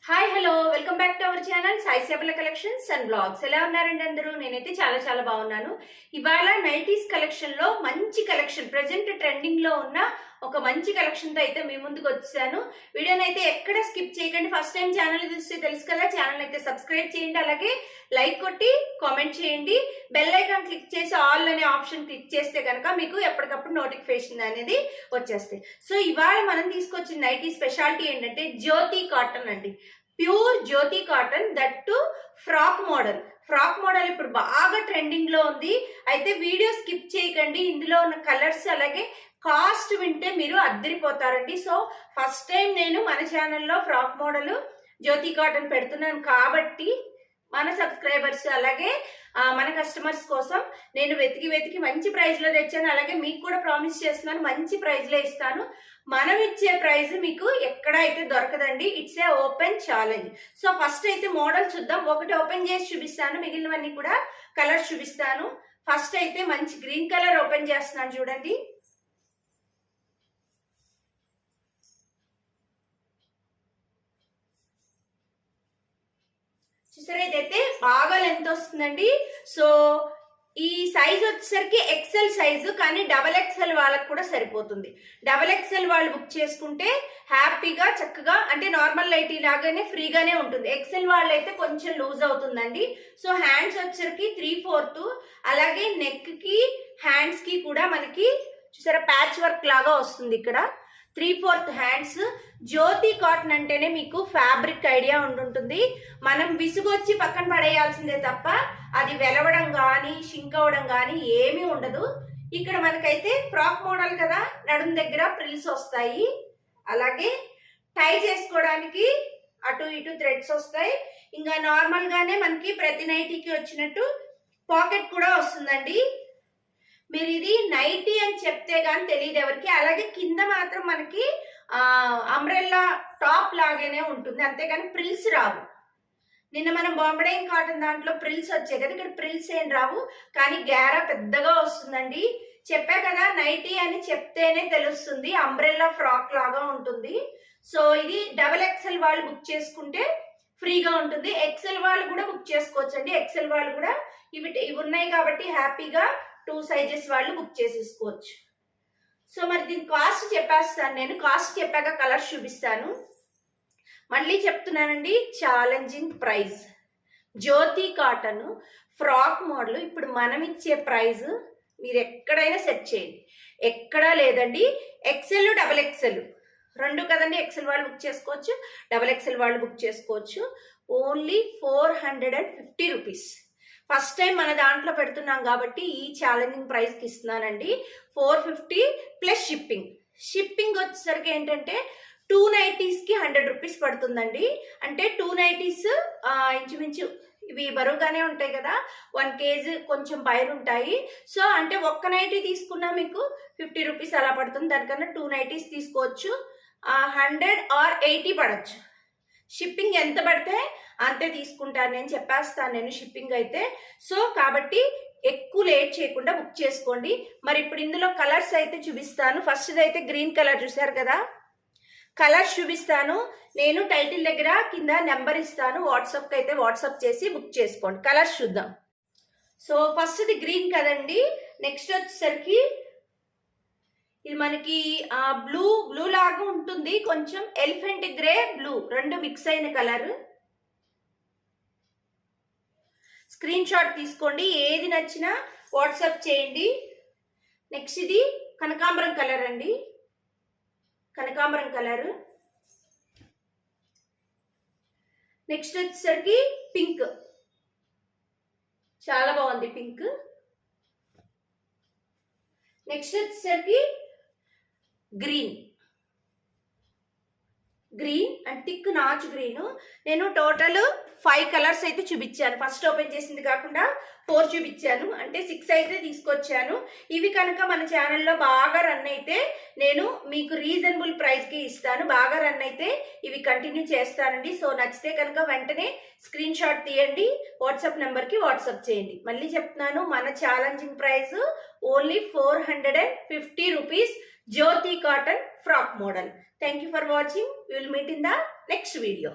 Hi hello welcome back to our channel Sai సేపల collections and blogs. ఎలా ఉన్నారండి అందరూ? నేనైతే చాలా బాగున్నాను. ఇవాళ నైటీస్ కలెక్షన్ లో మంచి కలెక్షన్, ప్రెజెంట్ ట్రెండింగ్ లో ఉన్న ఒక మంచి కలెక్షన్ తో అయితే మీ ముందుకు వచ్చాను. వీడియోని అయితే ఎక్కడ స్కిప్ చేయకండి. ఫస్ట్ టైం ఛానల్ చూస్తే తెలుసు కదా, ఛానల్ అయితే సబ్స్క్రైబ్ చేయండి, అలాగే లైక్ కొట్టి కామెంట్ చేయండి. బెల్ ఐకాన్ క్లిక్ చేసి ఆల్ అనే ఆప్షన్ క్లిక్ చేస్తే కనుక మీకు ఎప్పటికప్పుడు నోటిఫికేషన్ అనేది వచ్చేస్తాయి. సో ఇవాళ మనం తీసుకొచ్చిన నైటీ స్పెషాలిటీ ఏంటంటే జ్యోతి కాటన్ అండి. Pure Jyothi cotton, that too frock model. Frock model ఇప్పుడు బాగా ట్రెండింగ్ లో ఉంది. అయితే వీడియో స్కిప్ చేయకండి. ఇందులో ఉన్న కలర్స్ అలాగే కాస్ట్ వింటే మీరు అద్దరిపోతారండి. సో ఫస్ట్ టైం నేను మన ఛానల్లో ఫ్రాక్ మోడల్ జ్యోతి కాటన్ పెడుతున్నాను కాబట్టి మన సబ్స్క్రైబర్స్ అలాగే మన కస్టమర్స్ కోసం నేను వెతికి మంచి ప్రైస్ లో తెచ్చాను. అలాగే మీకు కూడా ప్రామిస్ చేస్తున్నాను, మంచి ప్రైస్ లో ఇస్తాను. మనం ఇచ్చే ప్రైస్ మీకు ఎక్కడ అయితే దొరకదండి. It's a open challenge. So first అయితే మోడల్ చూద్దాం. ఒకటి ఓపెన్ చేసి చూపిస్తాను, మిగిలినవన్నీ కూడా కలర్స్ చూపిస్తాను. ఫస్ట్ అయితే మంచి గ్రీన్ కలర్ ఓపెన్ చేస్తున్నాను, చూడండి. చూసారా, ఇదైతే బాగా లెంత్ వస్తుందండి. సో ఈ సైజ్ వచ్చేసరికి ఎక్సెల్ సైజు, కానీ డబల్ ఎక్సెల్ వాళ్ళకి కూడా సరిపోతుంది. డబల్ ఎక్సెల్ వాళ్ళు బుక్ చేసుకుంటే హ్యాపీగా చక్కగా, అంటే నార్మల్ నైటీ లాగానే ఫ్రీగానే ఉంటుంది. ఎక్సెల్ వాళ్ళు అయితే కొంచెం లూజ్ అవుతుందండి. సో హ్యాండ్స్ వచ్చేసరికి 3/4, అలాగే నెక్ కి హ్యాండ్స్ కి కూడా మనకి చూసారా ప్యాచ్ వర్క్ లాగా వస్తుంది. ఇక్కడ 3/4 హ్యాండ్స్. జ్యోతి కాటన్ అంటేనే మీకు ఫ్యాబ్రిక్ ఐడియా ఉంటుంటుంది. మనం విసుగొచ్చి పక్కన పడేయాల్సిందే తప్ప అది వెలవడం కానీ షింక్ అవడం కానీ ఏమీ ఉండదు. ఇక్కడ మనకైతే ఫ్రాక్ మోడల్ కదా, నడుం దగ్గర ప్రిల్స్ వస్తాయి. అలాగే టై చేసుకోవడానికి అటు ఇటు థ్రెడ్స్ వస్తాయి. ఇంకా నార్మల్ గానే మనకి ప్రతి నైటీకి వచ్చినట్టు పాకెట్ కూడా వస్తుందండి. మీరు ఇది నైటీ అని చెప్తే గానీ తెలియదు ఎవరికి. అలాగే కింద మాత్రం మనకి అంబ్రెల్లా టాప్ లాగానే ఉంటుంది, అంతేగాని ప్రిల్స్ రావు. నిన్న మనం బాంబడైన్ కాటన్ దాంట్లో ప్రిల్స్ వచ్చాయి కదా, ఇక్కడ ప్రిల్స్ ఏం రావు, కానీ గ్యారా పెద్దగా వస్తుందండి. చెప్పా కదా, నైటీ అని చెప్తేనే తెలుస్తుంది, అంబ్రెల్లా ఫ్రాక్ లాగా ఉంటుంది. సో ఇది డబల్ ఎక్సెల్ వాళ్ళు బుక్ చేసుకుంటే ఫ్రీగా ఉంటుంది. ఎక్సెల్ వాళ్ళు కూడా బుక్ చేసుకోవచ్చండి. ఎక్సెల్ వాళ్ళు కూడా ఇవి ఉన్నాయి కాబట్టి హ్యాపీగా 2 సైజెస్ వాళ్ళు బుక్ చేసేసుకోవచ్చు. సో మరి దీని కాస్ట్ చెప్పేస్తాను నేను. కాస్ట్ చెప్పాక కలర్స్ చూపిస్తాను. మళ్ళీ చెప్తున్నానండి, ఛాలెంజింగ్ ప్రైస్. జ్యోతి కాటన్ ఫ్రాక్ మోడల్ ఇప్పుడు మనం ఇచ్చే ప్రైస్ మీరు ఎక్కడైనా సెట్ చేయండి, ఎక్కడా లేదండి. ఎక్సెల్ డబల్ ఎక్సెల్ రెండు కదండి. ఎక్సెల్ వాళ్ళు బుక్ చేసుకోవచ్చు, డబల్ ఎక్సెల్ వాళ్ళు బుక్ చేసుకోవచ్చు. Only 450 rupees. ఫస్ట్ టైం మన దాంట్లో పెడుతున్నాం కాబట్టి ఈ ఛాలెంజింగ్ ప్రైస్కి ఇస్తున్నానండి. 450 ప్లస్ షిప్పింగ్. షిప్పింగ్ వచ్చేసరికి ఏంటంటే 2 నైటీస్కి 100 రూపీస్ పడుతుందండి. అంటే 2 నైటీస్ ఇంచుమించు ఇవి బరువుగానే ఉంటాయి కదా, 1 kg కొంచెం పైన ఉంటాయి. సో అంటే ఒక్క నైటీ తీసుకున్నా మీకు 50 రూపీస్ అలా పడుతుంది. దానికన్నా 2 నైటీస్ తీసుకోవచ్చు, 100 or 80 పడచ్చు. షిప్పింగ్ ఎంత పడితే అంతే తీసుకుంటాను, నేను చెప్పేస్తాను నేను షిప్పింగ్ అయితే. సో కాబట్టి ఎక్కువ లేట్ చేయకుండా బుక్ చేసుకోండి. మరి ఇప్పుడు ఇందులో కలర్స్ అయితే చూపిస్తాను. ఫస్ట్ అయితే గ్రీన్ కలర్ చూసారు కదా, కలర్స్ చూపిస్తాను నేను. టైటిల్ దగ్గర కింద నెంబర్ ఇస్తాను, వాట్సాప్కి అయితే వాట్సాప్ చేసి బుక్ చేసుకోండి. కలర్స్ చూద్దాం. సో ఫస్ట్ది గ్రీన్ కదండి. నెక్స్ట్ వచ్చేసరికి ఇది మనకి బ్లూ లాగా ఉంటుంది, కొంచెం ఎలిఫెంట్ గ్రే బ్లూ రెండు మిక్స్ అయిన కలర్. స్క్రీన్ షాట్ తీసుకోండి, ఏది నచ్చినా వాట్సాప్ చేయండి. నెక్స్ట్ ఇది కనకాంబరం కలర్ అండి, కనకాంబరం కలర్. నెక్స్ట్ వచ్చేసరికి పింక్, చాలా బాగుంది పింక్. నెక్స్ట్ వచ్చేసరికి గ్రీన్ అండ్ థిక్ నాచు గ్రీన్. నేను టోటల్ 5 కలర్స్ అయితే చూపించాను. ఫస్ట్ ఓపెన్ చేసింది కాకుండా 4 చూపించాను, అంటే 6 అయితే తీసుకొచ్చాను. ఇవి కనుక మన ఛానల్లో బాగా రన్ అయితే నేను మీకు రీజనబుల్ ప్రైస్కి ఇస్తాను. బాగా రన్ అయితే ఇవి కంటిన్యూ చేస్తానండి. సో నచ్చితే కనుక వెంటనే స్క్రీన్ షాట్ తీయండి, వాట్సాప్ నెంబర్కి వాట్సాప్ చేయండి. మళ్ళీ చెప్తున్నాను, మన challenging price only 450 rupees. Jyoti cotton frock model. Thank you for watching. We will meet in the next video.